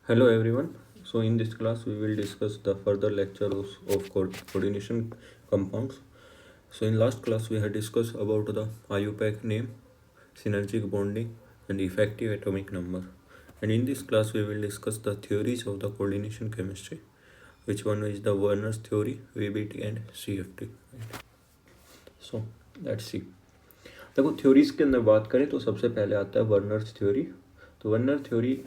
Hello everyone. So in this class we will discuss the further lectures of coordination compounds. So in last class we had discussed about the IUPAC name, synergic bonding and effective atomic number. And in this class we will discuss the theories of the coordination chemistry, which one is the Werner's theory, VBT and CFT. So let's see. देखो theories के अंदर बात करें तो सबसे पहले आता है वर्नर्स थ्योरी। तो वर्नर थ्योरी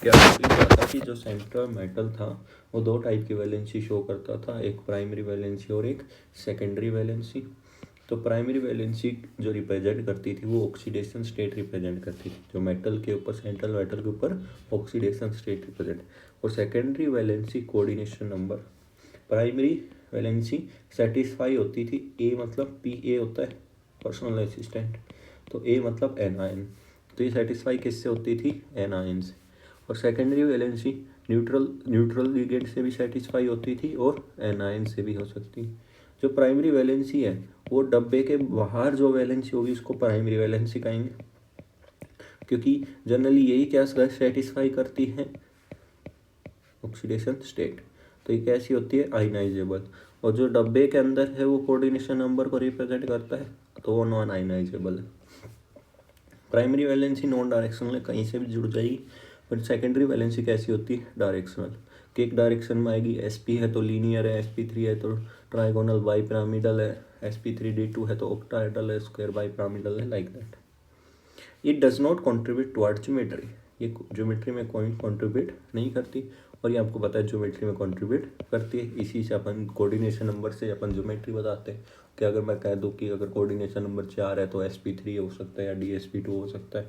क्या था कि जो सेंट्रल मेटल था वो दो टाइप की वैलेंसी शो करता था, एक प्राइमरी वैलेंसी और एक सेकेंडरी वैलेंसी। तो प्राइमरी वैलेंसी जो रिप्रेजेंट करती थी वो ऑक्सीडेशन स्टेट रिप्रेजेंट करती थी, जो मेटल के ऊपर, सेंट्रल मेटल के ऊपर ऑक्सीडेशन स्टेट रिप्रेजेंट। और secondary valency coordination number. Primary valency satisfy होती थी, ए मतलब पी ए होता है पर्सनल असिस्टेंट, तो ए मतलब एनायन, तो ये सेटिस्फाई किससे होती थी, एनायन से। और सेकेंडरी वैलेंसी न्यूट्रल लिगेंड से भी सेटिस्फाई होती थी और एनायन से भी हो सकती। जो प्राइमरी वैलेंसी है वो डब्बे के बाहर जो वैलेंसी होगी उसको प्राइमरी वैलेंसी कहेंगे, क्योंकि जनरली यही क्या सेटिस्फाई करती है, ऑक्सीडेशन स्टेट। तो ये कैसी होती है, आयनाइजेबल। और जो डब्बे के अंदर है वो कोऑर्डिनेशन नंबर को रिप्रेजेंट करता है, तो वो नॉन आयनाइजेबल है। प्राइमरी वैलेंसी नॉन डायरेक्शनल है, कहीं से भी जुड़ जाएगी। बट सेकेंडरी वैलेंसी कैसी होती है, डायरेक्शनल, कि एक डायरेक्शन में आएगी। sp है तो लीनियर है, sp3 है तो ट्राइगोनल बाई पिरामिडल है, sp3d2 है तो ऑक्टाहेड्रल है, स्क्वायर बाई पिरामिडल है, like that. It does not contribute toward geometry, ये ज्योमेट्री में कोई कॉन्ट्रीब्यूट नहीं करती। और ये आपको पता है ज्योमेट्री में कॉन्ट्रीब्यूट करती है, इसी से अपन कोऑर्डिनेशन नंबर से अपन ज्योमेट्री बताते हैं। कि अगर मैं कह दूँ कि अगर कोऑर्डिनेशन नंबर 4 है तो sp3 हो सकता है या dsp2 हो सकता है।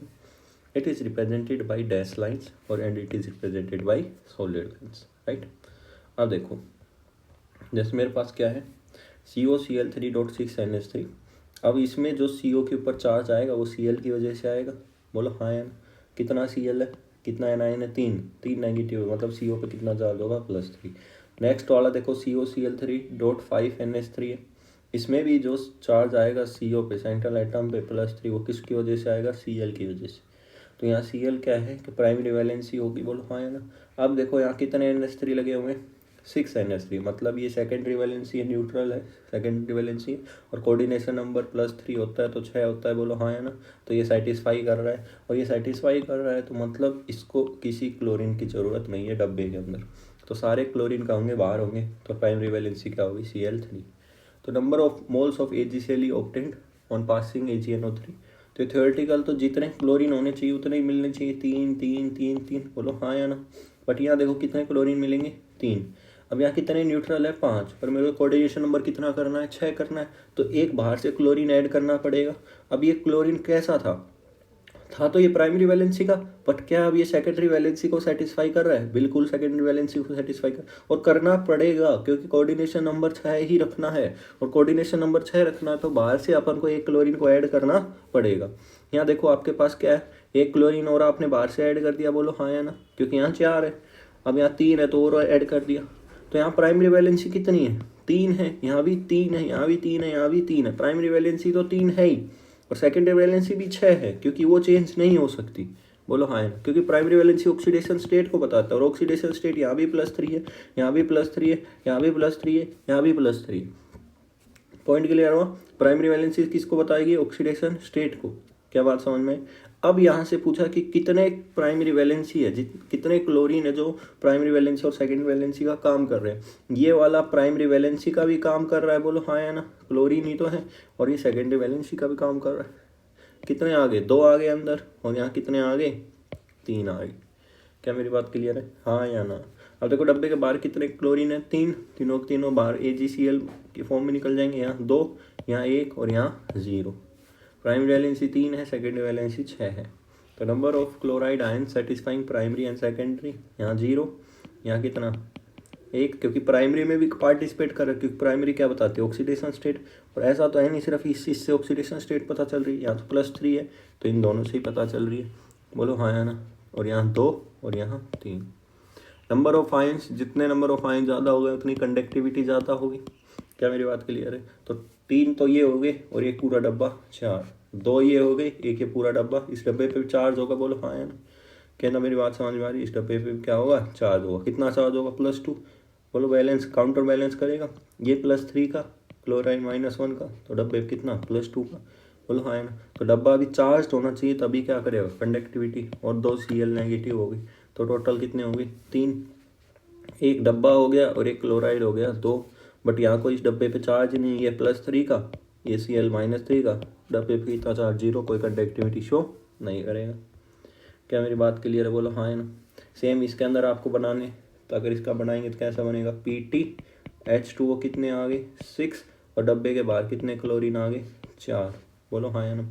It is represented by dash lines और and it is represented by solid lines, right. अब देखो, जैसे मेरे पास क्या है, COCl3.6NH3। अब इसमें जो CO के ऊपर चार्ज आएगा वो Cl की वजह से आएगा, बोलो हाँ या ना। कितना Cl है, कितना एनायन है, तीन नेगेटिव है, मतलब CO पे कितना चार्ज होगा, +3। नेक्स्ट वाला देखो COCl3.5NH3 है, इसमें भी जो चार्ज आएगा CO पे, सेंट्रल एटम पे, +3, वो किसकी वजह से आएगा, Cl की वजह से। तो यहाँ Cl क्या है कि प्राइमरी वैलेंसी होगी, बोलो हाँ या ना। अब देखो यहाँ कितने NH3 लगे हुए हैं, 6NH3, मतलब ये सेकेंडरी वैलेंसी है, न्यूट्रल है, सेकेंडरी वैलेंसी है। और कोऑर्डिनेशन नंबर +3 होता है तो 6 होता है, बोलो हाँ या ना। तो ये सेटिस्फाई कर रहा है, और ये सेटिस्फाई कर रहा है तो मतलब इसको किसी क्लोरीन की ज़रूरत नहीं है डब्बे के अंदर, तो सारे क्लोरीन का होंगे बाहर होंगे, तो प्राइमरी वैलेंसी क्या होगी, Cl3। तो number of moles of AgCl obtained on passing AgNO3। तो थ्योरेटिकल तो जितने क्लोरीन होने चाहिए उतने ही मिलने चाहिए, 3 बोलो हाँ या ना। बट यहाँ देखो कितने क्लोरीन मिलेंगे, 3। अब यहाँ कितने न्यूट्रल है, 5, पर मेरे को कोऑर्डिनेशन नंबर कितना करना है, 6 करना है, तो एक बाहर से क्लोरीन ऐड करना पड़ेगा। अब ये क्लोरीन कैसा था तो ये प्राइमरी वैलेंसी का, बट क्या अब ये सेकेंडरी वैलेंसी को सेटिस्फाई कर रहा है, बिल्कुल सेकेंडरी वैलेंसी को सेटिस्फाई कर, और करना पड़ेगा क्योंकि कोऑर्डिनेशन नंबर 6 ही रखना है। और कोऑर्डिनेशन नंबर 6 रखना है तो बाहर से अपन को एक क्लोरीन को ऐड करना पड़ेगा। यहाँ देखो आपके पास क्या है, एक क्लोरीन और आपने बाहर से ऐड कर दिया, बोलो हाँ या ना, क्योंकि यहाँ 4 है, अब यहाँ 3 है तो और ऐड कर दिया। तो यहाँ प्राइमरी वैलेंसी कितनी है, 3 है, यहाँ भी 3 है, यहाँ भी 3 है, यहाँ भी 3 है, प्राइमरी वैलेंसी तो 3 है ही। और सेकेंडरी वैलेंसी भी 6 है, क्योंकि वो चेंज नहीं हो सकती, बोलो हाँ है ना, क्योंकि प्राइमरी वैलेंसी ऑक्सीडेशन स्टेट को बताता है, और ऑक्सीडेशन स्टेट यहाँ भी +3 है, यहाँ भी +3 है, यहाँ भी +3 है, यहाँ भी +3 है। पॉइंट क्लियर हुआ, प्राइमरी वैलेंसी किसको बताएगी, ऑक्सीडेशन स्टेट को। क्या बात समझ में। अब यहाँ से पूछा कि कितने प्राइमरी वैलेंसी है, कितने क्लोरीन है जो प्राइमरी वैलेंसी और सेकेंडरी वैलेंसी का काम कर रहे हैं। ये वाला प्राइमरी वैलेंसी का भी काम कर रहा है, बोलो हाँ या ना, क्लोरीन ही तो है, और ये सेकेंडरी वैलेंसी का भी काम कर रहा है। कितने आ गए, 2 आ गए अंदर, और यहाँ कितने आ गए, 3 आ गए। क्या मेरी बात क्लियर है, हाँ या ना। अब देखो डब्बे के बाहर कितने क्लोरीन है, 3, तीनों के तीनों बाहर AgCl की फॉर्म में निकल जाएंगे, यहाँ 2, यहाँ 1 और यहाँ 0। प्राइमरी वैलेंसी 3 है, सेकेंडरी वैलेंसी 6 है। तो number of chloride ion satisfying primary and secondary, यहाँ 0, यहाँ कितना, 1, क्योंकि प्राइमरी में भी पार्टिसिपेट कर रहा है, क्योंकि प्राइमरी क्या बताती है, ऑक्सीडेशन स्टेट। और ऐसा तो है नहीं सिर्फ इससे ऑक्सीडेशन स्टेट पता चल रही है, यहाँ तो +3 है तो इन दोनों से ही पता चल रही है, बोलो हाँ या ना। और यहाँ 2 और यहाँ 3। नंबर ऑफ आयंस, जितने नंबर ऑफ आयन ज़्यादा हो गए उतनी कंडक्टिविटी ज़्यादा होगी। क्या मेरी बात क्लियर है। तो 3 तो ये हो गए और एक पूरा डब्बा 4, 2 ये हो गए, एक ये पूरा डब्बा, इस डब्बे पे चार्ज होगा, बोलो हाँ या ना। क्या ना मेरी बात समझ में आ रही है? इस डब्बे पे क्या होगा, चार्ज होगा। कितना चार्ज होगा, +2। बोलो बैलेंस, काउंटर बैलेंस करेगा। ये +3 का, क्लोराइड -1 का, तो डब्बे पे कितना, +2 का। बोलो हाँ है ना। तो डब्बा अभी चार्ज होना चाहिए तभी क्या करेगा, कंडक्टिविटी, और 2 Cl नेगेटिव हो गई, तो टोटल कितने हो गए, 3। एक डब्बा हो गया और एक क्लोराइड हो गया, 2। बट यहाँ कोई इस डब्बे पे चार्ज नहीं है, +3 का, ये Cl -3 का, डब्बे पे कितना चार्ज, 0, कोई कंडक्टिविटी शो नहीं करेगा। क्या मेरी बात क्लियर है, बोलो हाँ है ना। सेम इसके अंदर आपको बनाने, तो अगर इसका बनाएंगे तो कैसा बनेगा, PtH2O कितने आ गए, 6, और डब्बे के बाहर कितने क्लोरीन आ गए, 4। बोलो हाँ है ना।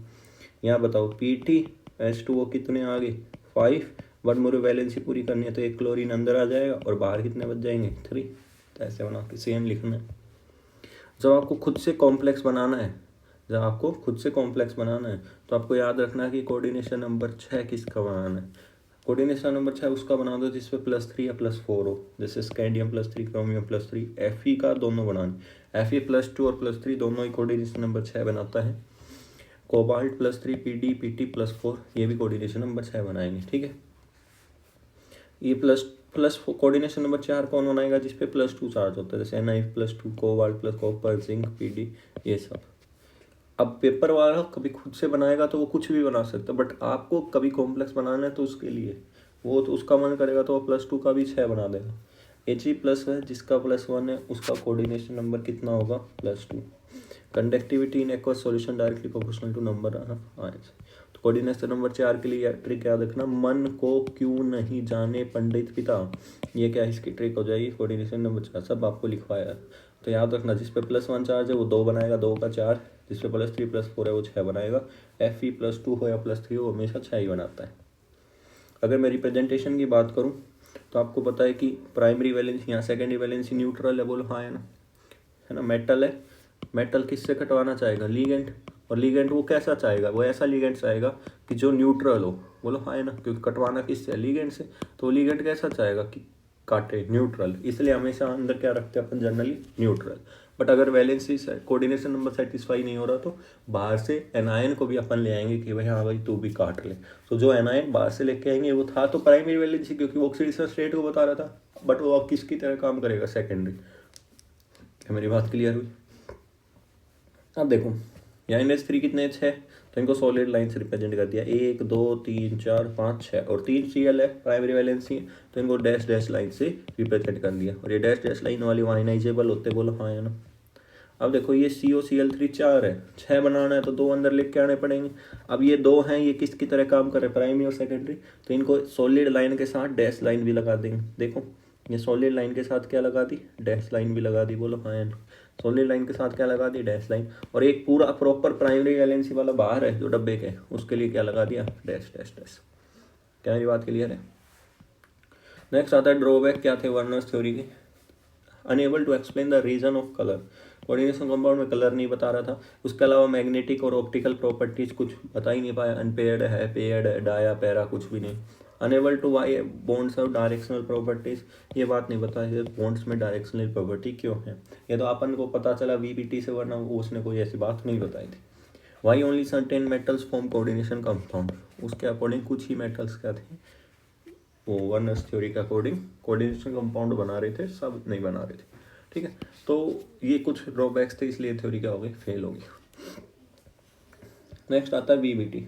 यहाँ बताओ PtH2O कितने आ गए, 5, बट मुझे वैलेंसी पूरी करनी है तो एक क्लोरीन अंदर आ जाएगा और बाहर कितने बच जाएंगे, 3। तो ऐसे बना के सेम लिखना है। जब आपको खुद से कॉम्प्लेक्स बनाना है, तो आपको याद रखना है कि कोऑर्डिनेशन नंबर 6 किसका बनाना है। कोऑर्डिनेशन नंबर 6 उसका बना दो जिसपे +3 या +4 हो, जैसे स्कैंडियम +3, क्रोमियम +3, Fe का दोनों बनाने। Fe +2 और +3 दोनों ही कोऑर्डिनेशन नंबर 6 बनाता है। कोबाल्ट +3, Pd Pt+4, ये भी कोऑर्डिनेशन नंबर 6 बनाएंगे, ठीक है। ये प्लस कोऑर्डिनेशन नंबर 4 कौन बनाएगा, जिसपे +2 चार्ज होता है, जैसे Na+2, cobalt + copper, zinc, Pd, ये सब। अब पेपर वाला कभी खुद से बनाएगा तो वो कुछ भी बना सकता है, बट आपको कभी कॉम्प्लेक्स बनाना है तो उसके लिए वो तो उसका मन करेगा तो वो +2 का भी 6 बना देगा। He+ है जिसका +1 है, उसका कोऑर्डिनेशन नंबर कितना होगा, +2। Conductivity in aqueous solution directly proportional to number of ions. तो कोऑर्डिनेशन नंबर 4 के लिए ट्रिक याद रखना, मन को क्यों नहीं जाने पंडित पिता, ये क्या इसकी ट्रिक हो जाएगी। कोऑर्डिनेशन नंबर 4 सब आपको लिखवाया है, तो याद रखना जिस पे +1 चार्ज है वो 2 बनाएगा, 2 का 4, जिस पे +3 +4 है वो 6 बनाएगा। Fe +2 हो या +3 हो, हमेशा 6 ही बनाता है। अगर मैं रिप्रेजेंटेशन की बात करूँ तो आपको पता है कि प्राइमरी वैलेंसी यहाँ सेकेंडरी वैलेंसी न्यूट्रल है, बोलो हाँ है ना। मेटल है, मेटल किससे कटवाना चाहेगा, लीगेंड, और लीगेंड वो कैसा चाहेगा, वो ऐसा लीगेंड चाहेगा कि जो न्यूट्रल हो, बोलो हाँ है ना, क्योंकि कटवाना किससे है, लीगेंड से। तो लीगेंड कैसा चाहेगा कि काटे, न्यूट्रल, इसलिए हमेशा अंदर क्या रखते हैं अपन, जनरली न्यूट्रल। बट अगर वैलेंसी कोऑर्डिनेशन नंबर सेटिस्फाई नहीं हो रहा तो बाहर से एनायन को भी अपन ले आएंगे कि भाई हाँ भाई तू भी काट ले। तो जो एनायन बाहर से लेके आएंगे वो था तो प्राइमरी वैलेंसी, क्योंकि वो ऑक्सीडेशन स्टेट को बता रहा था, बट वो अब किसकी तरह काम करेगा, सेकेंडरी। क्या मेरी बात क्लियर हुई। अब देखो यहाँ NH3 कितने H है, तो इनको सॉलिड लाइन से रिप्रेजेंट कर दिया, 1 2 3 4 5 6, और 3 Cl है, प्राइमरी वैलेंसी, तो इनको डैश डैश लाइन से रिप्रेजेंट कर दिया, और ये डैश डैश लाइन वाले आयनाइजेबल होते, बोलो हाँ है ना। अब देखो ये COCl3 4 है, 6 बनाना है तो 2 अंदर लेके आने पड़ेंगे। अब ये 2 हैं, ये किसकी तरह काम कर रहे हैं, प्राइमरी और सेकेंडरी, तो इनको सॉलिड लाइन के साथ डैश लाइन भी लगा देंगे। देखो ये सॉलिड लाइन के साथ क्या लगा दी, डैश लाइन भी लगा दी, बोलो हाँ है ना। सॉलिड लाइन के साथ क्या लगा दी, डैश लाइन, और एक पूरा प्रॉपर प्राइमरी वैलेंसी वाला बाहर है जो डब्बे के, उसके लिए क्या लगा दिया, डैश डैश डैश। क्या मेरी बात क्लियर है। नेक्स्ट आता है ड्रॉबैक, क्या थे वर्नर्स थ्योरी के, unable to explain the reason of colour, coordination compound में कलर नहीं बता रहा था, उसके अलावा मैग्नेटिक और ऑप्टिकल प्रॉपर्टीज कुछ बता ही नहीं पाया, अनपेयर्ड है, पेयर्ड है, डाया, पैरा, कुछ भी नहीं। अनेबल टू वाई बॉन्ड्स और डायरेक्शनल प्रॉपर्टीज, ये बात नहीं बता है बॉन्ड्स में डायरेक्शनल प्रॉपर्टी क्यों है, ये तो अपन को पता चला VPT से, वरना उसने कोई ऐसी बात नहीं बताई थी। Why only certain metals form coordination compound, उसके अकॉर्डिंग कुछ ही मेटल्स क्या थे वो वर्नर्स थ्योरी के अकॉर्डिंग कोऑर्डिनेशन कंपाउंड बना रहे थे, सब नहीं बना रहे थे, ठीक है। तो ये कुछ ड्रॉबैक्स थे, इसलिए थ्योरी क्या हो गई, फेल हो गई। नेक्स्ट आता है VBT,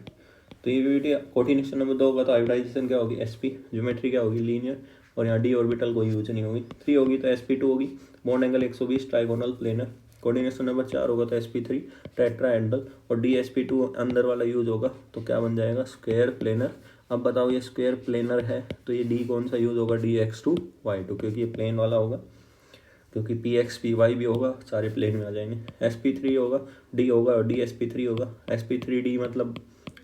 तो ये VBT कोऑर्डिनेशन नंबर 2 होगा तो आयोडाइजेशन क्या होगी, SP, ज्योमेट्री क्या होगी, लीनियर, और यहाँ D ऑर्बिटल कोई यूज नहीं होगी। 3 होगी तो SP2 होगी, bond angle 120, trigonal planar. Coordination number 4 होगा तो SP3 टेट्राहेड्रल, और DSP2 अंदर वाला यूज होगा तो क्या बन जाएगा, स्क्वायर प्लेनर। अब बताओ ये स्क्वायर प्लेनर है तो ये D कौन सा यूज होगा, DX2Y2, क्योंकि ये प्लेन वाला होगा, क्योंकि PX PY भी होगा, सारे प्लेन में आ जाएंगे। SP3 होगा, D होगा, और DSP3 होगा। SP3D मतलब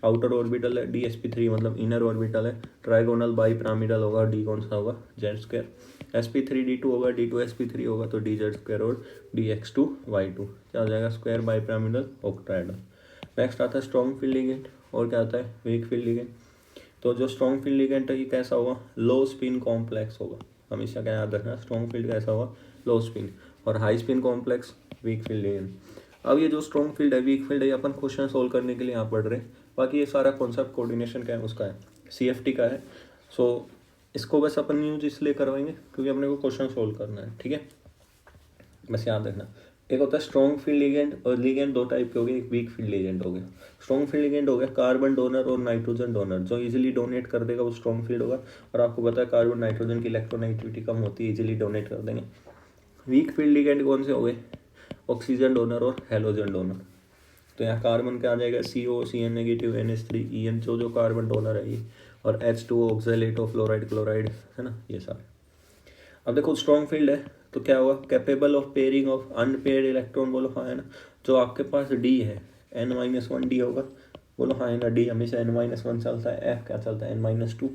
आउटर ऑर्बिटल है, DSP3 मतलब इनर ऑर्बिटल है। ट्राइगोनल बाई पिरामिडल होगा, D कौन सा होगा, Z²। SP3D2 होगा, D2SP3 होगा तो DZ² और DX2Y2 क्या हो जाएगा, square bi pyramidal octahedral. Next आता है स्ट्रॉन्ग फील्ड लिगेंड, और क्या आता है, वीक फील्ड लिगेंड। तो जो स्ट्रॉन्ग फील्ड लिगेंड है ये कैसा होगा, लो स्पिन कॉम्प्लेक्स होगा, हमेशा क्या याद रखना, स्ट्रॉन्ग फील्ड कैसा होगा, लो स्पिन, और high spin complex week field ligand. अब ये जो स्ट्रॉन्ग फील्ड है, वीक फील्ड है, अपन क्वेश्चन सोल्व करने के लिए यहाँ पढ़ रहे हैं, बाकी ये सारा कॉन्सेप्ट कोऑर्डिनेशन का है, उसका है, CFT का है। सो इसको बस अपन यूज इसलिए करवाएंगे क्योंकि अपने को क्वेश्चन सोल्व करना है, ठीक है। बस याद रखना, एक होता है स्ट्रॉन्ग फील्ड लिगेंड, और लिगेंड दो टाइप के हो गए, एक वीक फील्ड लिगेंड हो गया। स्ट्रॉन्ग फील्ड लिगेंड हो गया कार्बन डोनर और नाइट्रोजन डोनर, जो इजीली डोनेट कर देगा वो स्ट्रॉन्ग फील्ड होगा, और आपको पता है कार्बन नाइट्रोजन की इलेक्ट्रोनेगेटिविटी कम होती है, इजीली डोनेट कर देंगे। वीक फील्ड लिगेंड कौन से हो गए, ऑक्सीजन डोनर और हेलोजन डोनर। तो यहाँ कार्बन क्या आ जाएगा, CO CN negative NH3 EN, जो कार्बन डोनर है ये, और H2O oxalate of fluoride chloride, है ना, ये सारे। अब देखो स्ट्रॉन्ग फील्ड है तो क्या हुआ, capable of pairing of unpaired electron, बोलो हाँ है ना। जो आपके पास D है N-1 D होगा, बोलो हाँ है ना, D हमेशा N-1 चलता है, F क्या चलता है N-2,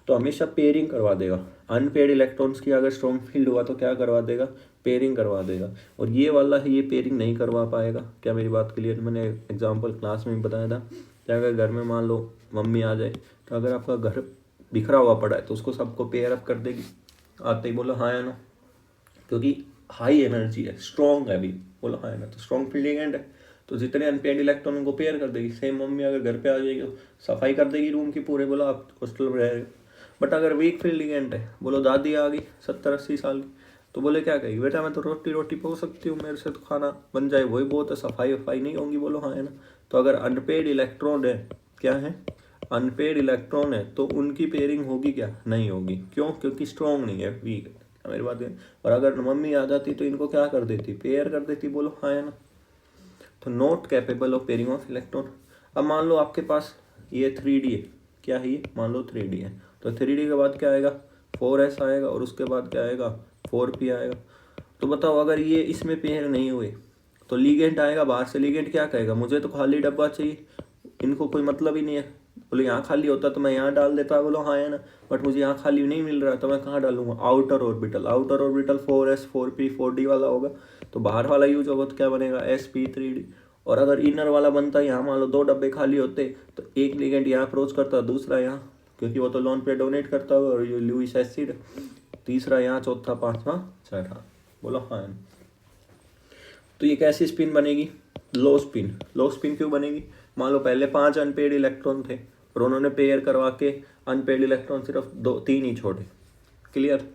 तो हमेशा पेयरिंग करवा देगा। अनपेयर्ड इलेक्ट्रॉन्स की अगर स्ट्रॉन्ग फील्ड हुआ तो क्या करवा देगा, पेयरिंग करवा देगा। और ये वाला है ये पेयरिंग नहीं करवा पाएगा। क्या मेरी बात क्लियर, मैंने एग्जांपल क्लास में बताया था कि अगर घर में मान लो मम्मी आ जाए, तो अगर आपका घर बिखरा हुआ पड़ा है तो उसको सबको पेयर अप कर देगी, आते ही बोलो हाँ है ना, क्योंकि हाई एनर्जी है, स्ट्रॉन्ग है अभी, बोलो हाँ है ना, तो स्ट्रॉन्ग फील्ड लिगेंड है, तो जितने अनपेयर्ड इलेक्ट्रॉन उनको पेयर कर देगी। सेम मम्मी अगर घर पे आ जाएगी तो सफाई कर देगी रूम की पूरे, बोलो आप हॉस्टल में रहेगा। बट अगर वीक फील्ड लिगेंड है, बोलो दादी आ गई 70-80 साल की, तो बोले क्या कहेगी, बेटा मैं तो रोटी रोटी पो सकती हूँ, मेरे से तो खाना बन जाए वही बहुत है, सफाई वफाई नहीं होगी, बोलो हाँ है ना। तो अगर अनपेड इलेक्ट्रॉन है, क्या है, अनपेड इलेक्ट्रॉन है, तो उनकी पेयरिंग होगी क्या, नहीं होगी। क्यों, क्योंकि स्ट्रॉन्ग नहीं है, वीक है, मेरी बात है। और अगर मम्मी आ जाती तो इनको क्या कर देती, पेयर कर देती, बोलो हाँ है ना। तो not capable of pairing of electron. अब मान लो आपके पास ये 3D है, क्या है ये, मान लो 3D है, तो 3D के बाद क्या आएगा, 4s आएगा, और उसके बाद क्या आएगा, 4p आएगा। तो बताओ अगर ये इसमें पेयर नहीं हुए तो लीगेंट आएगा बाहर से, लीगेंट क्या कहेगा, मुझे तो खाली डब्बा चाहिए, इनको कोई मतलब ही नहीं है। बोले यहाँ खाली होता तो मैं यहाँ डाल देता, बोलो हाँ है ना, बट मुझे यहाँ खाली नहीं मिल रहा तो मैं कहाँ डालूंगा, outer orbital. Outer orbital 4s 4p 4d वाला होगा, तो बाहर वाला यूज होगा तो क्या बनेगा, sp3d। और अगर इनर वाला बनता है, यहाँ मान लो 2 डब्बे खाली होते तो एक लिगेंड यहाँ अप्रोच करता, दूसरा यहाँ, क्योंकि वो तो लोन पे डोनेट करता होगा, और ये लुईस एसिड, तीसरा यहाँ, चौथा, पांचवा, छठा, बोलो हाँ। तो ये कैसी स्पिन बनेगी, लो स्पिन। लो स्पिन क्यों बनेगी, मान लो पहले 5 अनपेड इलेक्ट्रॉन थे और उन्होंने पेयर करवा के अनपेड इलेक्ट्रॉन सिर्फ 2-3 ही छोड़े, क्लियर,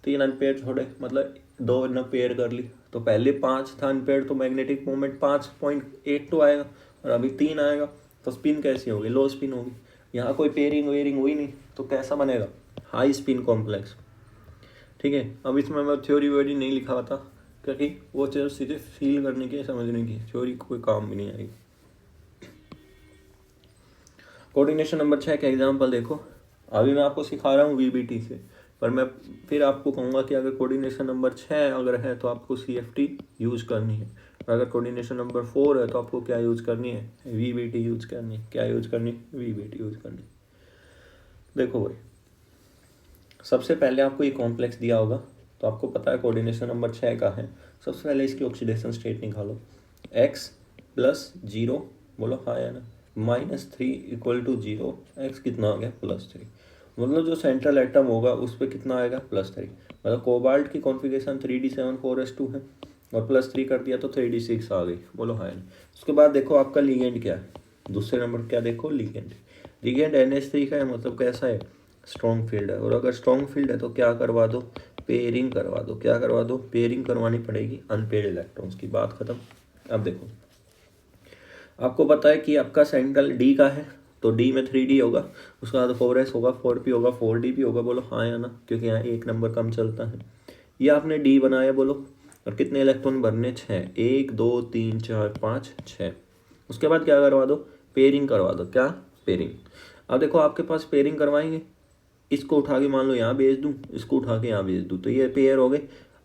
3 अनपेड छोड़े, मतलब 2 ने पेयर कर ली, तो पहले 5 था अनपेड, तो मैग्नेटिक मोमेंट 5.82 आएगा, और अभी 3 आएगा, तो स्पिन कैसी होगी, लो स्पिन होगी। यहाँ कोई पेयरिंग वेयरिंग हुई नहीं, तो कैसा बनेगा, हाई स्पिन कॉम्प्लेक्स, ठीक है। अब इसमें मैं थ्योरी व्योरी नहीं लिखा था, क्योंकि वो चीज़ सीधे फील करने की, समझने की, थ्योरी कोई काम भी नहीं आएगी। कोऑर्डिनेशन नंबर 6 का एग्जांपल देखो। अभी मैं आपको सिखा रहा हूँ VBT से, पर मैं फिर आपको कहूँगा कि अगर कोऑर्डिनेशन नंबर 6 अगर है तो आपको CFT यूज करनी है, और अगर कोऑर्डिनेशन नंबर 4 है तो आपको क्या यूज करनी है, VBT यूज करनी है। क्या यूज करनी है, VBT यूज करनी है। देखो भाई, सबसे पहले आपको ये कॉम्प्लेक्स दिया होगा, तो आपको पता है कोऑर्डिनेशन नंबर 6 का है। सबसे पहले इसकी ऑक्सीडेशन स्टेट निकालो, x + 0, बोलो हाँ या ना, -3 = 0, x कितना आ गया, +3, मतलब जो सेंट्रल एटम होगा उस पर कितना आएगा, +3। मतलब कोबाल्ट की कॉन्फ़िगरेशन 3d7 4s2 है, और +3 कर दिया तो 3d6 आ गई, बोलो हाँ या ना। उसके बाद देखो आपका लिगेंड क्या है, दूसरे नंबर क्या देखो, लिगेंड। लिगेंड NH3 का है, मतलब कैसा है, स्ट्रॉन्ग फील्ड है, और अगर स्ट्रॉन्ग फील्ड है तो क्या करवा दो, पेयरिंग करवा दो। क्या करवा दो, पेयरिंग करवानी पड़ेगी अनपेयर्ड इलेक्ट्रॉन्स की, बात खत्म। अब देखो आपको पता है कि आपका सेंट्रल D का है, तो D में 3D होगा, उसके बाद 4s होगा, 4p होगा, 4d भी होगा, बोलो हाँ या ना, क्योंकि यहाँ एक नंबर कम चलता है। ये आपने D बनाया, बोलो, और कितने इलेक्ट्रॉन भरने, 6, 1 2 3 4 5 6। उसके बाद क्या करवा दो, पेयरिंग करवा दो। क्या, पेयरिंग। अब देखो आपके पास पेयरिंग करवाएंगे, इसको उठा के मान लो यहाँ भेज दूँ, इसको उठा के यहाँ भेज दूँ, तो ये पेयर हो गए।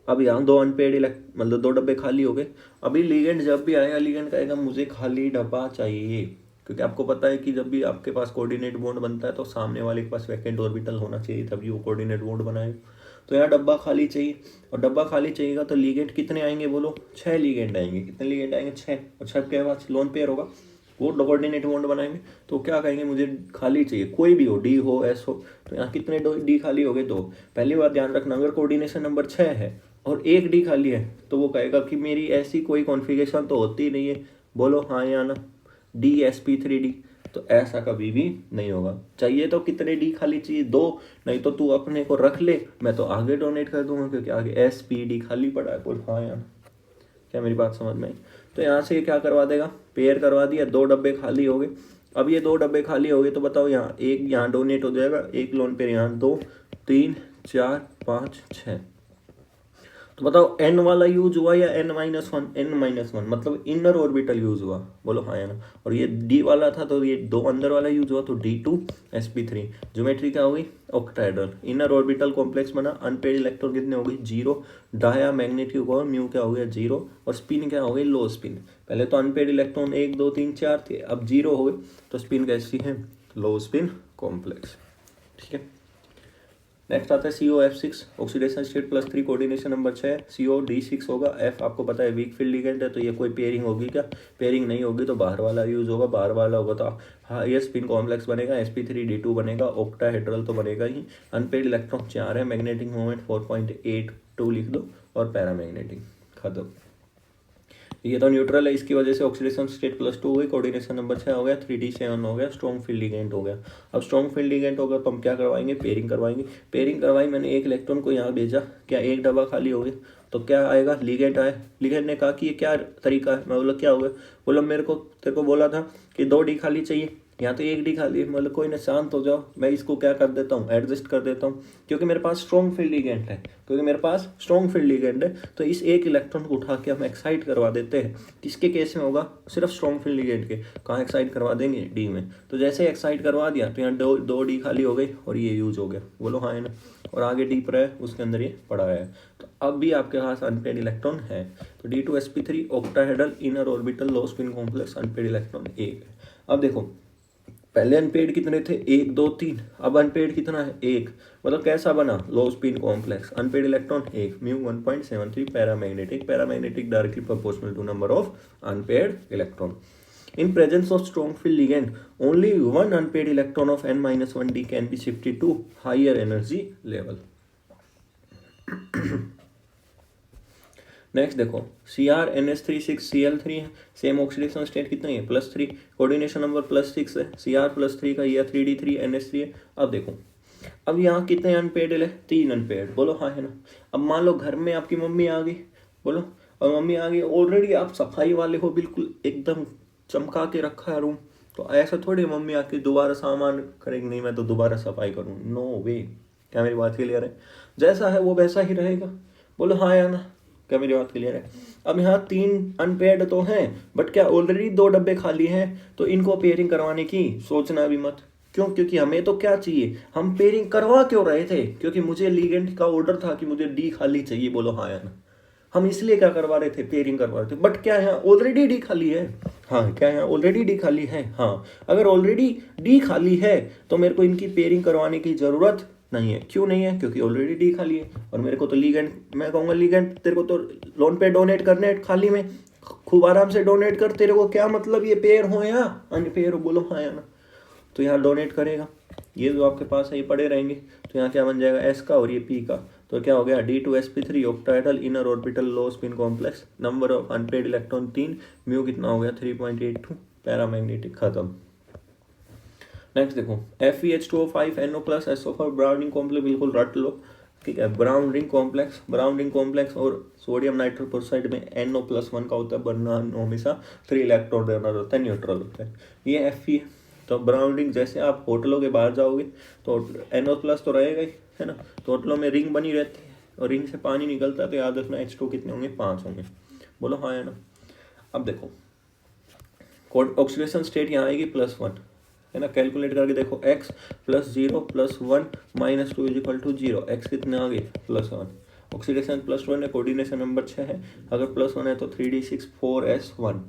अब यहाँ 2 अनपेड मतलब 2 डब्बे खाली हो गए। अभी लिगेंड जब भी आएगा, लिगेंड कहेगा मुझे खाली डब्बा चाहिए, क्योंकि आपको पता है कि जब भी आपके पास कोऑर्डिनेट बॉन्ड बनता है तो सामने वाले के पास वैकेंट ऑर्बिटल होना चाहिए, तभी वो कोऑर्डिनेट बॉन्ड बनाएगा। तो यहाँ डब्बा खाली चाहिए, और डब्बा खाली चाहिएगा तो लिगेंड कितने आएंगे, बोलो 6 लिगेंड आएंगे। कितने लिगेंड आएंगे, 6, और 6 के पास लोन पेयर होगा, वो कोऑर्डिनेट बॉन्ड बनाएंगे। तो क्या कहेंगे, मुझे खाली चाहिए, कोई भी हो, D हो S हो, तो यहाँ कितने D खाली हो गए, 2। पहली बात ध्यान रखना, अगर कोऑर्डिनेशन नंबर 6 है और एक D खाली है तो वो कहेगा कि मेरी ऐसी कोई कॉन्फ़िगरेशन तो होती नहीं है, बोलो हाँ या ना, DsP3D। तो ऐसा कभी भी नहीं होगा। चाहिए तो कितने डी खाली चाहिए, 2, नहीं तो तू अपने को रख ले, मैं तो आगे डोनेट कर दूंगा क्योंकि आगे SPD खाली पड़ा है। बोल हाँ यार, क्या मेरी बात समझ में आई? तो यहाँ से क्या करवा देगा, पेयर करवा दिया, 2 डब्बे खाली हो गए। अब ये 2 डब्बे खाली हो गए तो बताओ यहाँ एक यहाँ डोनेट हो जाएगा, एक लोन पेयर यहाँ 2 3 4 5 6। तो बताओ n वाला यूज हुआ या n-1? n-1 मतलब इनर ऑर्बिटल यूज हुआ। बोलो हाँ या ना। और ये d वाला था तो ये 2 अंदर वाला यूज हुआ, तो D2sp3। ज्योमेट्री क्या होगी, ऑक्टाहेड्रल। इनर ऑर्बिटल कॉम्प्लेक्स बना, अनपेड इलेक्ट्रॉन कितने हो गए 0, डाया मैग्नेटिक हुआ, म्यू क्या हो गया 0, और स्पिन क्या हो गई लो स्पिन। पहले तो अनपेड इलेक्ट्रॉन 1 2 3 4 थे, अब 0 हो गए, तो स्पिन कैसी है, लो स्पिन कॉम्प्लेक्स। ठीक है, नेक्स्ट आता है COF6, oxidation state +3, coordination number 6, COD6 होगा। F आपको पता है वीक फील्ड लिगेंड है, तो ये कोई पेयरिंग होगी क्या, पेयरिंग नहीं होगी, तो बाहर वाला यूज होगा। बाहर वाला होगा तो हाँ ये स्पिन कॉम्प्लेक्स बनेगा, sp3d2 बनेगा, ऑक्टाहेड्रल तो बनेगा ही। अनपेड इलेक्ट्रॉन 4 है, मैग्नेटिक मोमेंट 4.82 लिख दो, और पैरामैग्नेटिक खत्म। ये तो न्यूट्रल है, इसकी वजह से ऑक्सीडेशन स्टेट +2 हो गई, कोऑर्डिनेशन नंबर 6 हो गया, 3D7 हो गया, स्ट्रॉन्ग फील्ड लिगेंड हो गया। अब स्ट्रॉन्ग फील्ड लिगेंड होगा तो हम क्या करवाएंगे, पेयरिंग करवाएंगे। पेयरिंग करवाई मैंने, एक इलेक्ट्रॉन को यहाँ भेजा, क्या एक डब्बा खाली हो गया, तो क्या आएगा, लिगेंड आया। लिगेंड ने कहा कि ये क्या तरीका है, मैं बोला क्या होगा, बोला मेरे को तेरे को बोला था कि 2 डी खाली चाहिए, यहाँ तो 1 डी खाली है। मतलब कोई ना, शांत हो जाओ, मैं इसको क्या कर देता हूँ, एडजस्ट कर देता हूँ, क्योंकि मेरे पास स्ट्रॉन्ग फील्ड लिगेंड है। क्योंकि मेरे पास स्ट्रॉन्ग फील्ड लिगेंड है तो इस एक इलेक्ट्रॉन को उठा के हम एक्साइट करवा देते हैं। किसके केस में होगा, सिर्फ स्ट्रॉन्ग फील्ड लिगेंड के। कहाँ एक्साइट करवा देंगे, डी में। तो जैसे एक्साइट करवा दिया तो यहाँ 2 डी खाली हो गई और ये यूज हो गया। बोलो हाँ है ना। और आगे डी पर है, उसके अंदर ये पड़ा है, तो अब भी आपके पास अनपेड इलेक्ट्रॉन है। तो D2sp3 ऑक्टाहेड्रल इनर ऑर्बिटल लो स्पिन कॉम्प्लेक्स, अनपेड इलेक्ट्रॉन 1 है। अब देखो पहले अनपेड कितने थे, 1 2 3, अब अनपेड कितना है 1। मतलब कैसा बना, low spin complex, unpaired electron 1, mu 1.73, paramagnetic. Paramagnetic directly proportional to number of unpaired electron. In presence of strong field ligand, only one unpaired electron of n-1d can be shifted to higher energy level. Next देखो CrNH3 6Cl3 है, same oxidation state कितनी है +3, coordination number +6 है, Cr+3 का ये 3D3 NH3 है। अब देखो अब यहाँ कितने अनपेड है, 3 अनपेड। बोलो हाँ है ना। अब मान लो घर में आपकी मम्मी आ गई, बोलो, और मम्मी आ गई, ऑलरेडी आप सफाई वाले हो, बिल्कुल एकदम चमका के रखा है रूम, तो ऐसा थोड़ी मम्मी आके दोबारा सामान करेंगे, नहीं मैं तो दोबारा सफाई करूँ, नो वे। क्या मेरी बात क्लियर है, जैसा है वो वैसा ही रहेगा। बोलो हाँ या ना, क्या मेरी बात क्लियर है। अब यहाँ 3 अनपेयर्ड तो हैं, बट क्या ऑलरेडी 2 डब्बे खाली हैं, तो इनको पेयरिंग करवाने की सोचना भी मत। क्यों, क्योंकि हमें तो क्या चाहिए, हम पेयरिंग करवा क्यों रहे थे, क्योंकि मुझे लिगेंड का ऑर्डर था कि मुझे डी खाली चाहिए। बोलो हाँ या ना। हम इसलिए क्या करवा रहे थे, पेयरिंग करवा रहे थे, बट क्या यहाँ ऑलरेडी डी खाली है। हाँ, क्या यहाँ ऑलरेडी डी खाली है। हाँ, अगर ऑलरेडी डी खाली है तो मेरे को इनकी पेयरिंग करवाने की जरूरत नहीं है। क्यों नहीं है, क्योंकि ऑलरेडी डी खाली है। और मेरे को तो लिगेंड, मैं कहूँगा लिगेंड तेरे को तो लोन पे डोनेट करने खाली में, खूब आराम से डोनेट कर, तेरे को क्या मतलब ये पेयर हो या अनपेयर हो। बोलो हाँ या ना। तो यहाँ डोनेट करेगा, ये जो आपके पास है ये पड़े रहेंगे, तो यहाँ क्या बन जाएगा S का और ये P का। तो क्या हो गया, D2sp3 octahedral inner orbital low spin complex, number of unpaired electron 3, mu कितना हो गया 3.82, पैरामैग्नेटिक खत्म। नेक्स्ट देखो FeH2O5 NO+ SO4 brown ring complex, बिल्कुल रट लो, ठीक है। ब्राउन रिंग कॉम्प्लेक्स और सोडियम नाइट्रोक्लोराइड में NO+1 का होता है, वरना हमेशा 3 इलेक्ट्रॉन देना होता है, न्यूट्रल होता है। ये Fe है। तो ब्राउन रिंग, जैसे आप होटलों के बाहर जाओगे तो NO+ तो रहेगा ही, है ना। तो होटलों में रिंग बनी रहती है और रिंग से पानी निकलता है, तो याद रखना H2 कितने होंगे, 5 होंगे। बोलो हाँ है ना। अब देखो ऑक्सीडेशन स्टेट यहाँ आएगी +1, है ना। कैलकुलेट करके देखो, x +0 +1 -2 = 0, x कितने आ गए +1। ऑक्सीडेशन +1 है, कोऑर्डिनेशन नंबर 6 है, अगर +1 है तो 3D6 4S1।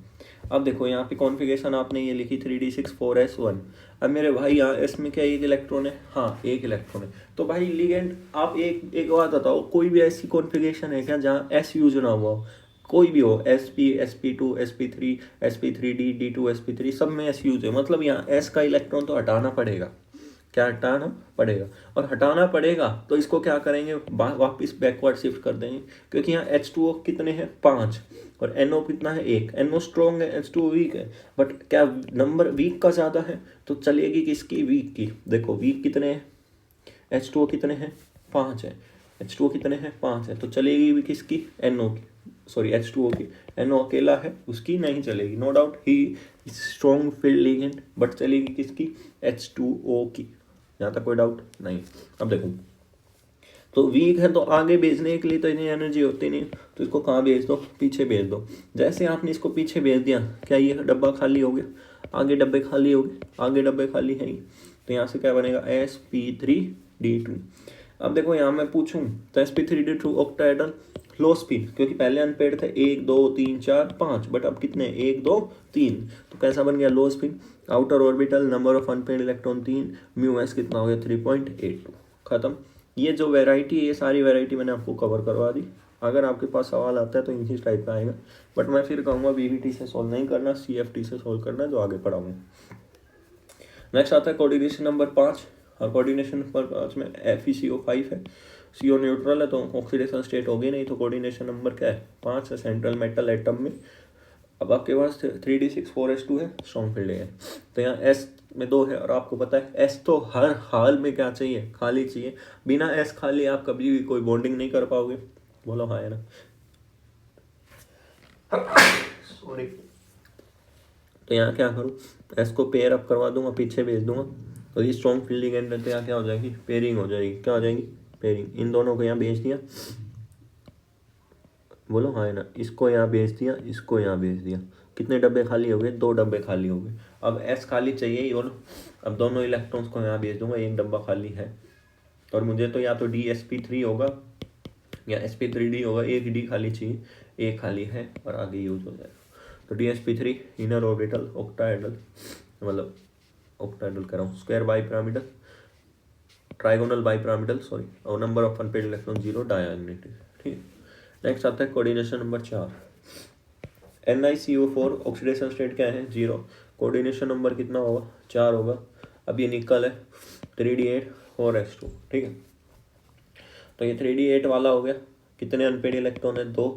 अब देखो यहाँ पे कॉन्फ़िगरेशन आपने ये लिखी 3D6 4S1। अब मेरे भाई यहाँ S में क्या एक इलेक्ट्रॉन है, हाँ एक इलेक्ट्रॉन है। तो भाई लिगेंड आप एक बात बताओ, कोई भी ऐसी कॉन्फ़िगरेशन है क्या जहाँ S यूज ना हुआ हो, कोई भी हो, SP SP2 SP3 SP3D D2 SP3 सब में S यूज है, मतलब यहाँ S का इलेक्ट्रॉन तो हटाना पड़ेगा। क्या हटाना पड़ेगा, और हटाना पड़ेगा तो इसको क्या करेंगे, वापस बैकवर्ड शिफ्ट कर देंगे, क्योंकि यहाँ H2O कितने हैं 5 और NO कितना है 1। NO स्ट्रॉन्ग है, H2O वीक है, बट क्या नंबर वीक का ज़्यादा है तो चलेगी किसकी, वीक की। देखो वीक कितने हैं, H2O कितने हैं 5 है, H2O कितने हैं 5 है, तो चलेगी भी किसकी, NO की, सॉरी H2O की। NO अकेला है उसकी नहीं चलेगी, नो डाउट ही स्ट्रॉन्ग फील्ड लिगेंड, बट चलेगी किसकी, H2O की। यहाँ तक कोई डाउट नहीं। अब देखो तो वीक है तो आगे भेजने के लिए तो इतनी एनर्जी होती नहीं, तो इसको कहाँ भेज दो, पीछे भेज दो। जैसे आपने इसको पीछे भेज दिया, क्या ये डब्बा खाली हो गया, आगे डब्बे खाली हो गए, आगे डब्बे खाली हैं, तो यहाँ से क्या बनेगा sp3d2। अब देखो यहाँ मैं पूछूं तो sp3d2 ऑक्टाहेड्रल लो स्पिन, क्योंकि पहले अनपेड थे 1 2 3 4 5, बट अब कितने 1 2 3, तो कैसा बन गया लो spin. Outer orbital number of unpaired electron 3, mu S कितना हो गया 3.82, खत्म। ये जो वैरायटी है ये सारी वैरायटी मैंने आपको कवर करवा दी। अगर आपके पास सवाल आता है तो इसी टाइप का आएगा, बट मैं फिर कहूँगा बीवीटी से सॉल्व नहीं करना, CFT से सॉल्व करना जो आगे पढ़ाऊँगा। नेक्स्ट आता है कोऑर्डिनेशन नंबर 5, और कोऑर्डिनेशन नंबर 5 में FeCO5 है, CO न्यूट्रल है तो ऑक्सीडेशन स्टेट होगी नहीं, तो कोऑर्डिनेशन नंबर क्या है 5 है, सेंट्रल मेटल एटम में। अब आपके पास 3d6 4s2 है, स्ट्रॉन्ग फील्ड है, तो यहाँ S में 2 है, और आपको पता है S तो हर हाल में क्या चाहिए, खाली चाहिए। बिना S खाली आप कभी भी कोई बॉन्डिंग नहीं कर पाओगे, बोलो हाँ है ना, सॉरी। तो यहाँ क्या करूँ, S को पेयर अप करवा दूंगा, पीछे भेज दूंगा, तो ये स्ट्रॉन्ग फील्ड लिगेंड है, तो यहाँ क्या हो जाएगी, पेयरिंग हो जाएगी। क्या हो जाएगी, पेयरिंग। इन दोनों को यहाँ भेज दिया, बोलो हाँ है ना, इसको यहाँ भेज दिया, इसको यहाँ भेज दिया, कितने डब्बे खाली हो गए, 2 डब्बे खाली हो गए। अब S खाली चाहिए ही, बोलो। अब दोनों इलेक्ट्रॉन्स को यहाँ भेज दूंगा, एक डब्बा खाली है, और मुझे तो या तो DsP3 होगा या sp3d होगा, एक D खाली चाहिए, एक खाली है और आगे यूज हो जाएगा। तो DsP3 इनर ऑर्बिटल ऑक्टाहेड्रल, मतलब ऑक्टाहेड्रल कह रहा हूँ, square bipyramidal, trigonal bipyramidal sorry, और नंबर ऑफ अनपेड इलेक्ट्रॉन 0, डायगोनलिटी, ठीक है। नेक्स्ट आता है coordination number 4, NiCO4 oxidation state क्या है 0, कोऑर्डिनेशन नंबर कितना होगा 4 होगा। अब ये निकल है 3d8 4s2, ठीक है। तो ये 3d8 वाला हो गया, कितने अनपेड इलेक्ट्रॉन है 2,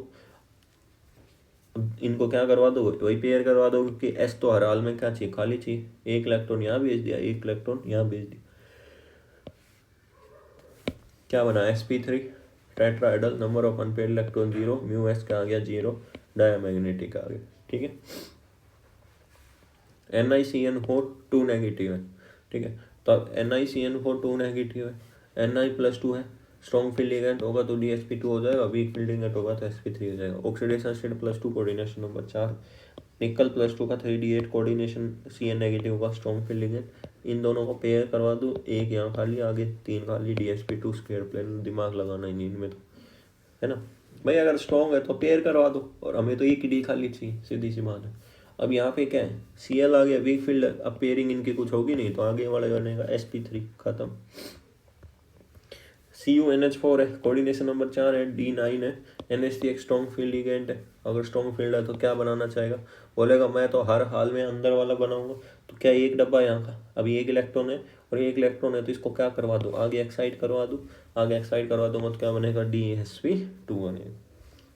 इनको क्या करवा दो, वही पेयर करवा दो, क्योंकि S तो हर हाल में क्या चाहिए, खाली चाहिए। एक इलेक्ट्रॉन यहाँ भेज दिया, एक इलेक्ट्रॉन यहाँ भेज दिया, क्या बना sp3 tetrahedral, number of unpaired electron 0, mu S का आ गया 0, डायमैग्नेटिक आ गया, ठीक है। NiCN4 2 नेगेटिव है, ठीक है। तो अब NiCN4 2 नेगेटिव है, Ni+2 है, स्ट्रॉन्ग फील्ड लिगेंड होगा तो DsP2 हो जाएगा, वीक फील्ड लिगेंड होगा तो sp3 हो जाएगा। ऑक्सीडेशन स्टेट +2, कोऑर्डिनेशन नंबर 4, निकल +2 का 3d8, कोऑर्डिनेशन CN नेगेटिव होगा, स्ट्रॉन्ग फील्ड लिगेंड। इन दोनों को पेयर करवा दो, एक यहाँ खाली, आगे 3 खाली, DsP2 स्क्वायर प्लेन, दिमाग लगाना ही नहीं इनमें तो, है ना भाई। अगर स्ट्रॉन्ग है तो पेयर करवा दो, और हमें तो एक ही D खाली चाहिए, सीधी सी बात है। अब यहाँ पे क्या है, Cl आ गया, वीक फील्ड, अब पेयरिंग इनकी कुछ होगी नहीं, तो आगे वाले बनेगा sp3, खत्म। CuNH4 है, कोऑर्डिनेशन नंबर 4 है, D9 है, NH3 एक स्ट्रॉन्ग फील्ड लिगेंड है। अगर स्ट्रॉन्ग फील्ड है तो क्या बनाना चाहेगा, बोलेगा मैं तो हर हाल में अंदर वाला बनाऊंगा, तो क्या एक डब्बा यहाँ का, अभी एक इलेक्ट्रॉन है और एक इलेक्ट्रॉन है, तो इसको क्या करवा दो, आगे एक्साइड करवा दो, आगे एक्साइड करवा दो, मतलब क्या बनेगा DsP2 बनेगा।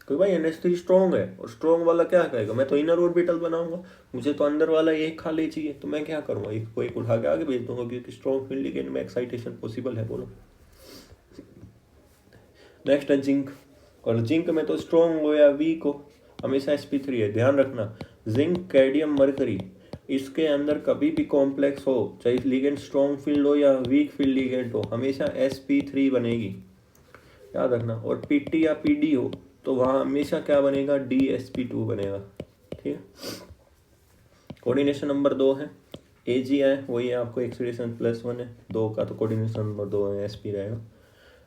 क्योंकि भाई NH3 स्ट्रॉन्ग है, और स्ट्रॉन्ग वाला क्या कहेगा, मैं तो इनर ऑर्बिटल बनाऊंगा, मुझे तो अंदर वाला एक खाली चाहिए, तो मैं क्या करूँगा, एक को एक उठा के आगे भेज दूंगा, क्योंकि स्ट्रॉन्ग फील्ड लिगेंड में एक्साइटेशन पॉसिबल है, बोलो। नेक्स्ट है जिंक, और जिंक में तो स्ट्रॉन्ग हो या वीक हो हमेशा sp3 है, ध्यान रखना। जिंक कैडमियम मरकरी, इसके अंदर कभी भी कॉम्प्लेक्स हो, चाहे लिगेंड स्ट्रॉन्ग फील्ड हो या वीक फील्ड लिगेंड हो, हमेशा sp3 बनेगी, याद रखना। और pt या pd हो तो वहाँ हमेशा क्या बनेगा, DsP2 बनेगा, ठीक है। कोऑर्डिनेशन नंबर 2 है, Ag है, वही है आपको ऑक्सीडेशन +1 है, 2 का तो कोऑर्डिनेशन नंबर 2 है, sp रहेगा।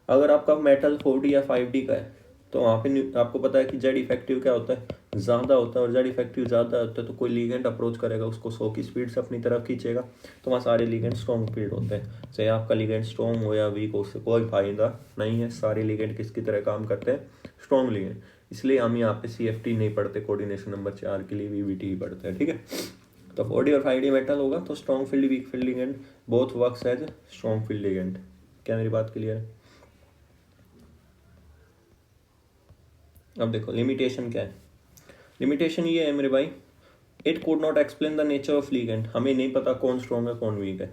अगर आपका मेटल 4d या 5d का है तो वहाँ पे आपको पता है कि जेड इफेक्टिव क्या होता है, ज़्यादा होता है, और जेड इफेक्टिव ज़्यादा होता है तो कोई लिगेंड अप्रोच करेगा उसको 100 की स्पीड से अपनी तरफ खींचेगा, तो वहाँ सारे लिगेंड स्ट्रॉन्ग फील्ड होते हैं। चाहे आपका लिगेंड स्ट्रॉन्ग हो या वीक हो, उससे कोई फायदा नहीं है, सारे लिगेंड किसकी तरह काम करते हैं, स्ट्रॉन्ग लिगेंड। इसलिए हम यहाँ पे CFT नहीं पढ़ते, कोऑर्डिनेशन नंबर 4 के लिए VBT ही पढ़ते हैं, ठीक है। तो 4D और 5D मेटल होगा तो strong field weak field ligand both works as strong field ligand. क्या मेरी बात क्लियर है? अब देखो लिमिटेशन क्या है। लिमिटेशन ये है मेरे भाई, it could not explain the nature of ligand, हमें नहीं पता कौन स्ट्रॉन्ग है कौन वीक है।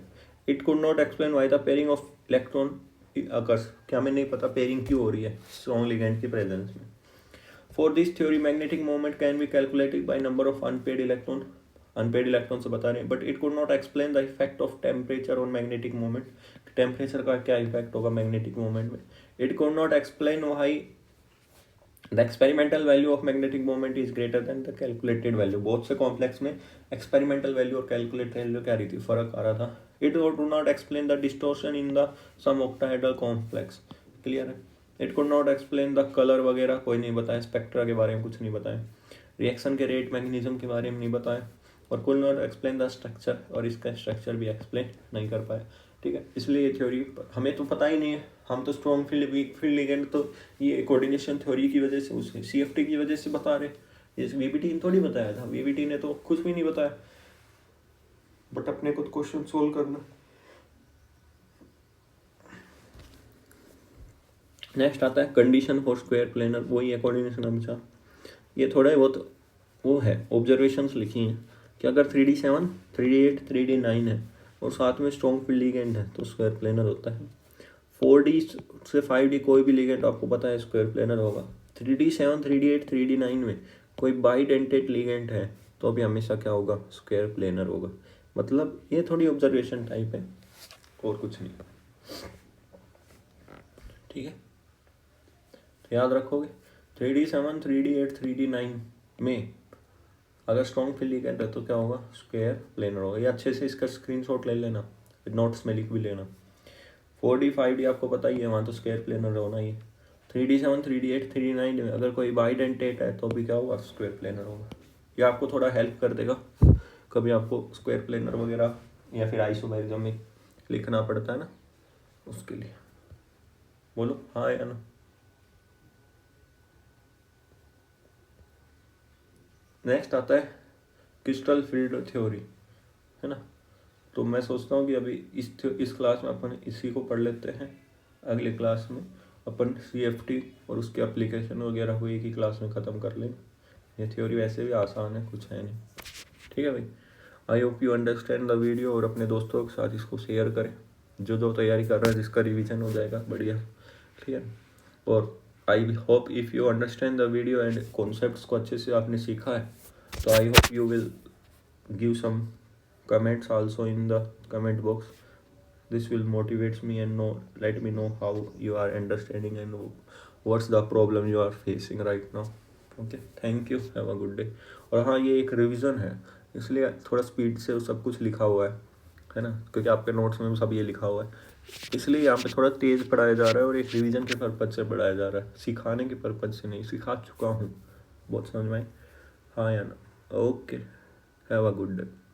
It could not explain why the pairing of electron occurs, क्या हमें नहीं पता पेयरिंग क्यों हो रही है स्ट्रॉन्ग लिगेंड की प्रेजेंस में। For this theory magnetic moment can be calculated by number of unpaired electron से बता रहे हैं, but it could not explain the effect of temperature on magnetic moment, temperature का क्या इफेक्ट होगा मैग्नेटिक मोमेंट में। It could not explain why the experimental value of magnetic moment is greater than the calculated value. बहुत से complex में experimental value और calculated value क्या रही थी, फर्क आ रहा था। It do not explain the distortion in the some octahedral complex, clear है। It could not explain the colour वगैरह कोई नहीं बताया, स्पेक्ट्रा के बारे में कुछ नहीं बताया, रिएक्शन के रेट मैकेनिज्म के बारे में नहीं बताया, और could not explain the structure, और इसका स्ट्रक्चर भी एक्सप्लेन नहीं कर पाया, ठीक है। इसलिए ये थ्योरी हमें तो पता ही नहीं है, हम तो strong field weak field ligand तो ये कोऑर्डिनेशन थ्योरी की वजह से उससे CFT की वजह से बता रहे, इस VBT ने थोड़ी बताया था, VBT ने तो कुछ भी नहीं बताया, बट अपने को क्वेश्चन सोल्व करना। नेक्स्ट आता है कंडीशन फॉर स्क्वायर प्लेनर, वही है कोऑर्डिनेशन हमेशा। ये थोड़ा बहुत वो है ऑब्जर्वेशंस लिखी हैं कि अगर 3D7 3D8 3D9 है और साथ में स्ट्रॉन्ग फील्ड लिगेंड है तो स्क्वायर प्लेनर होता है। 4D से 5D कोई भी लिगेंड आपको पता है स्क्वायर प्लेनर होगा। 3D7 3D8 3D9 में कोई बाइडेंटेड लिगेंड है तो भी हमेशा क्या होगा, स्क्वायर प्लेनर होगा। मतलब ये थोड़ी ऑब्जर्वेशन टाइप है और कुछ नहीं, ठीक है। तो याद रखोगे 3D7 3D8 3D9 में अगर स्ट्रॉन्ग फील्ड लिगेंड है तो क्या होगा, स्क्वायर प्लेनर होगा। ये अच्छे से इसका स्क्रीनशॉट ले लेना, नोट्स में लिख भी लेना। 4D 5D आपको पता ही है, वहाँ तो स्क्वायर प्लेनर होना ही है। 3D7 3D8 3D9 में अगर कोई बाइडेंटेट है तो भी क्या होगा, स्क्वायर प्लेनर होगा। ये आपको थोड़ा हेल्प कर देगा, कभी आपको स्क्वायर प्लेनर वगैरह या फिर आइसोमेरिज्म में लिखना पड़ता है ना, उसके लिए। बोलो हाँ या ना। नेक्स्ट आता है क्रिस्टल फील्ड थ्योरी, है ना। तो मैं सोचता हूँ कि अभी इस क्लास में अपन इसी को पढ़ लेते हैं, अगले क्लास में अपन CFT और उसके एप्लीकेशन वगैरह हुई की क्लास में ख़त्म कर लें। ये थ्योरी वैसे भी आसान है, कुछ है नहीं, ठीक है भाई। आई hope you understand the video, और अपने दोस्तों के साथ इसको शेयर करें जो तैयारी कर रहा है, जिसका रिवीजन हो जाएगा बढ़िया, ठीक है। और I hope if you understand the video and concepts को अच्छे से आपने सीखा है, तो I hope you will give some comments also in the comment box. This will motivates me and let me know how you are understanding and what's the problem you are facing right now. Okay, thank you, have a good day. और हाँ, ये एक revision है इसलिए थोड़ा speed से सब कुछ लिखा हुआ है ना, क्योंकि आपके नोट्स में सब ये लिखा हुआ है, इसलिए यहाँ पे थोड़ा तेज़ पढ़ाया जा रहा है, और एक रिवीजन के पर्पज से पढ़ाया जा रहा है, सिखाने के पर्पज से नहीं। सिखा चुका हूँ, बहुत समझ में आए हाँ या ना। Okay, have a good day.